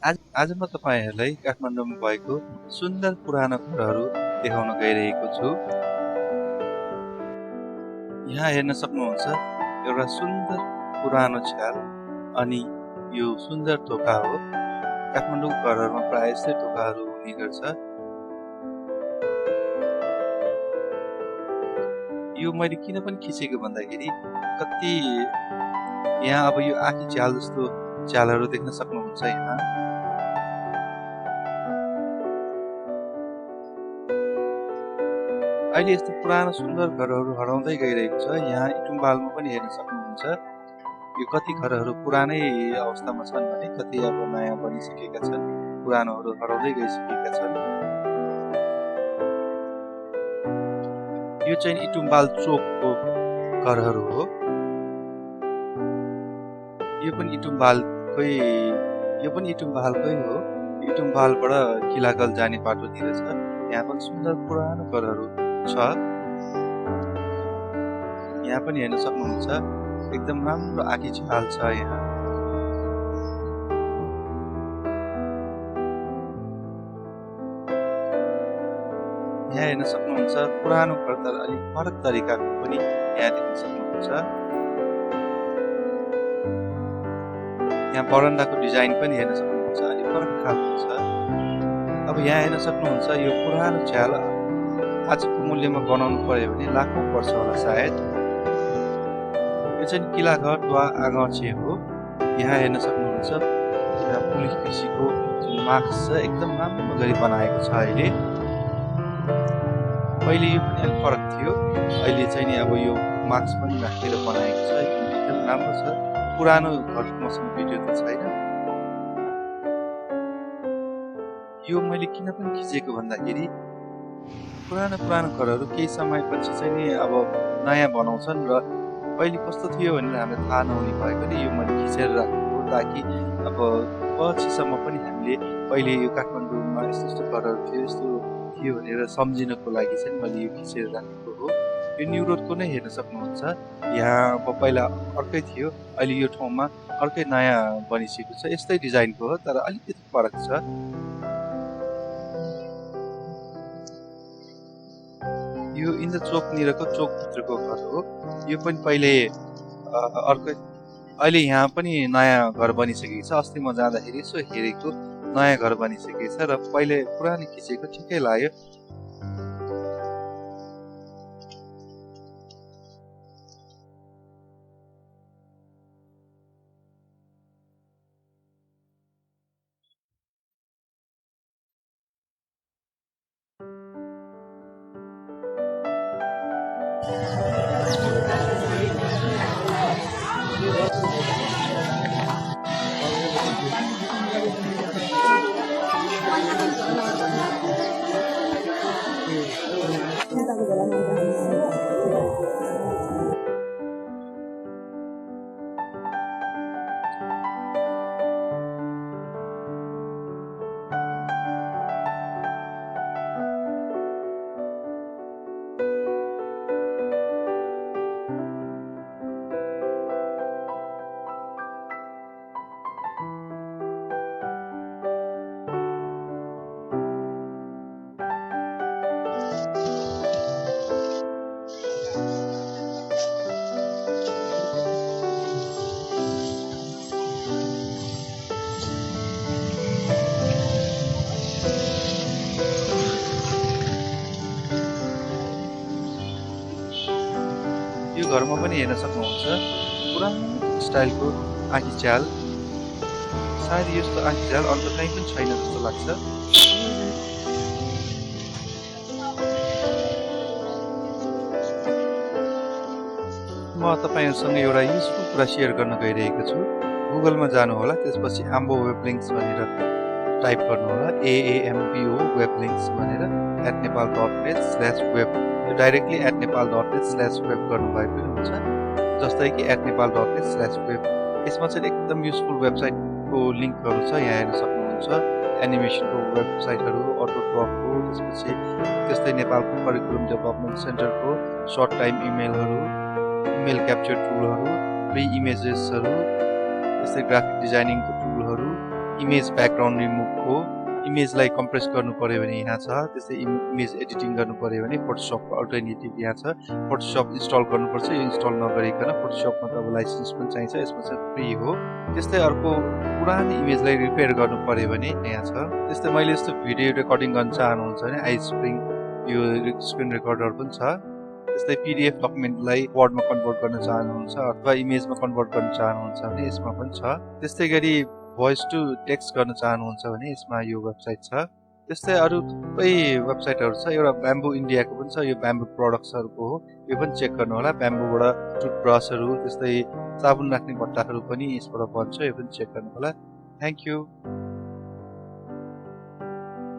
आज म तपाईहरुलाई काठमाडौँमा भएको सुन्दर पुरानो घरहरू देखाउन गइरहेको छु। यहाँ हेर्न सक्नुहुन्छ एउटा सुन्दर पुरानो छ्याल अनि यो सुन्दर ढोका हो। काठमाडौँको घरहरूमा प्राय यस्तै ढोकाहरू हुने गर्छ। यो मैले किन पनि खिचेको भन्दाखेरि कति यहाँ अब यो आँखी झ्याल जस्तो झ्यालहरू देख्न सक्नुहुन्छ यहाँ। अहिले यस्तो पुरानो सुन्दर घरहरू हराउँदै गइरहेको छ। यहाँ इटुम्बालमा पनि हेर्न सक्नुहुन्छ। यो कति घरहरू पुरानै अवस्थामा छन् भने कति अब नयाँ बनिसकेका छन्, पुरानोहरू हराउँदै गइसकेका छन्। यो चाहिँ इटुम्बाल चोकको घरहरू हो। यो पनि इटुम्बालकै हो। इटुम्बालबाट किलागल जाने बाटोतिर छ। यहाँ पनि सुन्दर पुरानो घरहरू छ। यहाँ पनि हेर्न सक्नुहुन्छ एकदम राम्रो आँखी झ्याल छ यहाँ। यहाँ हेर्न सक्नुहुन्छ पुरानो घर तर अलिक फरक तरिकाको पनि यहाँ देख्न सक्नुहुन्छ। यहाँ बरन्डाको डिजाइन पनि हेर्न सक्नुहुन्छ अलिक फरक खालको छ। अब यहाँ हेर्न सक्नुहुन्छ यो पुरानो झ्याल आजको मूल्यमा बनाउनु पर्यो भने लाखौं पर्छ होला सायद। यो चाहिँ किलाघर वा आगाछे हो। यहाँ हेर्न सक्नुहुन्छ यहाँ पुलिस पिसीको जुन मार्क्स छ एकदम राम्रो गरी बनाएको छ अहिले। पहिले यो पनि अलिक फरक थियो, अहिले चाहिँ नि अब यो मार्क्स पनि राखेर बनाएको छ, एकदम राम्रो छ। पुरानो घरको मसँग भिडियो त छैन। यो मैले किन पनि खिचेको भन्दाखेरि पुरानो घरहरू केही समयपछि चाहिँ नि अब नयाँ बनाउँछन् र पहिले कस्तो थियो भनेर हामीलाई थाहा नहुने भएकोले यो मैले खिचेर राखेको हो, ताकि अब पछिसम्म पनि हामीले पहिले यो काठमाडौँमा यस्तो घरहरू थियो, यस्तो थियो भनेर सम्झिनको लागि चाहिँ मैले यो खिचेर राखेको हो। यो न्यू रोडको नै हेर्न सक्नुहुन्छ। यहाँ अब पहिला अर्कै थियो, अहिले यो ठाउँमा अर्कै नयाँ बनिसकेको छ। यस्तै डिजाइनको हो तर अलिकति फरक छ। यो इन्द्र चोकनिरको चोकभित्रको घर हो। यो पनि पहिले अर्कै, अहिले यहाँ पनि नयाँ घर बनिसकेको छ। अस्ति म जाँदाखेरि यसो हेरेको नयाँ घर बनिसकेको छ र पहिले पुरानो खिचेको ठिकै लाग्यो। यो घरमा पनि हेर्न सक्नुहुन्छ पुरानो स्टाइलको आँखी झ्याल। सायद यस्तो आँखी झ्याल अन्त कहीँ पनि छैन जस्तो लाग्छ। म तपाईहरुसँग एउटा युजफुल कुरा सेयर गर्न गइरहेको छु। गुगलमा जानु होला, त्यसपछि आम्बो वेब लिंक्स भनेर टाइप गर्नु होला, AAMBO वेब लिंक्स भनेर @nepal.net/web। यो डाइरेक्टली @nepal.net/web गर्नुभए पनि हुन्छ, जस्तै कि @nepal.net/web। यसमा चाहिँ एकदम युजफुल वेबसाइटको लिंकहरू छ। यहाँ हेर्न सक्नुहुन्छ एनिमेसनको वेबसाइटहरू, अटोड्रपको, त्यसपछि त्यस्तै नेपालको करिकुलम डेभलपमेन्ट सेन्टरको सर्ट टाइम इमेलहरू, इमेल क्याप्चर टुलहरू, फ्री इमेजेसहरू, त्यस्तै ग्राफिक डिजाइनिङको टुलहरू, इमेज ब्याकग्राउन्ड रिमुभको इमेजलाई कम्प्रेस गर्नु पर्यो भने यहाँ छ त्यस्तै इमेज एडिटिङ गर्नु पर्यो भने फोटोसपको अल्टरनेटिभ यहाँ छ फोटोसप इन्स्टल गर्नुपर्छ यो इन्स्टल नगरिकन फोटोसपमा त अब लाइसेन्स पनि चाहिन्छ यसमा चाहिँ फ्री हो त्यस्तै अर्को पुरानो इमेजलाई रिपेयर गर्नु पर्यो भने यहाँ छ त्यस्तै मैले यस्तो भिडियो रेकर्डिङ गर्न चाहनुहुन्छ भने आइस्प्रिङ यो स्क्रिन रेकर्डर पनि छ त्यस्तै पीडीएफ डकुमेन्टलाई वर्डमा कन्भर्ट गर्न चाहनुहुन्छ अथवा इमेजमा कन्भर्ट गर्न चाहनुहुन्छ भने यसमा पनि छ त्यस्तै गरी भोइस टु टेक्स्ट गर्न चाहनुहुन्छ भने यसमा यो वेबसाइट छ त्यस्तै अरू थुप्रै वेबसाइटहरू छ एउटा ब्याम्बो इन्डियाको पनि छ यो ब्याम्बो प्रडक्ट्सहरूको हो यो पनि चेक गर्नु होला ब्याम्बोबाट टुथब्रसहरू त्यस्तै साबुन राख्ने बट्टाहरू पनि यसबाट बन्छ यो पनि चेक गर्नु होला थ्याङ्क यू